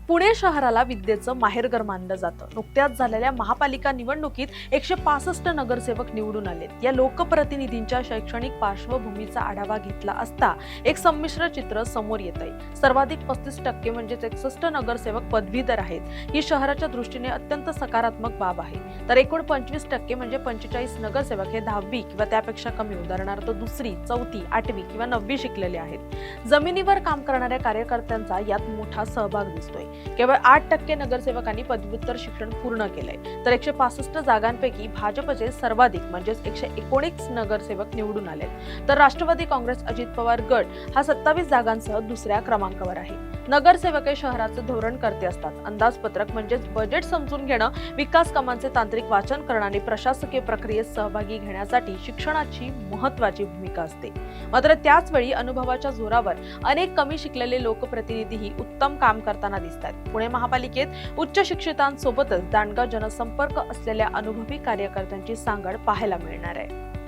पुणे शहराला विद्येचं माहेरघर मानलं जातं. नुकत्याच झालेल्या महापालिका निवडणुकीत 165 नगरसेवक निवडून आलेत. या लोकप्रतिनिधींच्या शैक्षणिक पार्श्वभूमीचा आढावा घेतला असता एक संमिश्र चित्र समोर येत आहे. सर्वाधिक 35% म्हणजे 61 नगरसेवक पदवीधर आहेत. ही शहराच्या दृष्टीने अत्यंत सकारात्मक बाब आहे. तर एकूण 25% म्हणजे 45 नगरसेवक हे 10वी किंवा त्यापेक्षा कमी, उदाहरणार्थ 2री, 4थी, 8वी किंवा 9वी शिकलेले आहेत. जमिनीवर काम करणाऱ्या कार्यकर्त्यांचा यात मोठा सहभाग दिसतोय. केवळ 8% नगरसेवकांनी पदव्युत्तर शिक्षण पूर्ण केलंय. तर 165 जागांपैकी भाजपचे सर्वाधिक म्हणजेच 119 नगरसेवक निवडून आले. तर राष्ट्रवादी काँग्रेस अजित पवार गट हा 27 जागांसह दुसऱ्या क्रमांकावर आहे. नगरसेवक हे शहराचे धोरणकर्ते असतात. अंदाजपत्रक म्हणजेच बजेट समजून घेणं, विकास कामांचे तांत्रिक वाचन करणं आणि प्रशासकीय प्रक्रियेत सहभागी घेण्यासाठी शिक्षणाची महत्त्वाची भूमिका असते. मात्र त्याच वेळी अनुभवाच्या जोरावर अनेक कमी शिकलेले लोकप्रतिनिधीही उत्तम काम करताना दिसतात. पुणे महापालिकेत उच्च शिक्षितांसोबतच दांडगा जनसंपर्क असलेल्या अनुभवी कार्यकर्त्यांची सांगड पाहायला मिळणार आहे.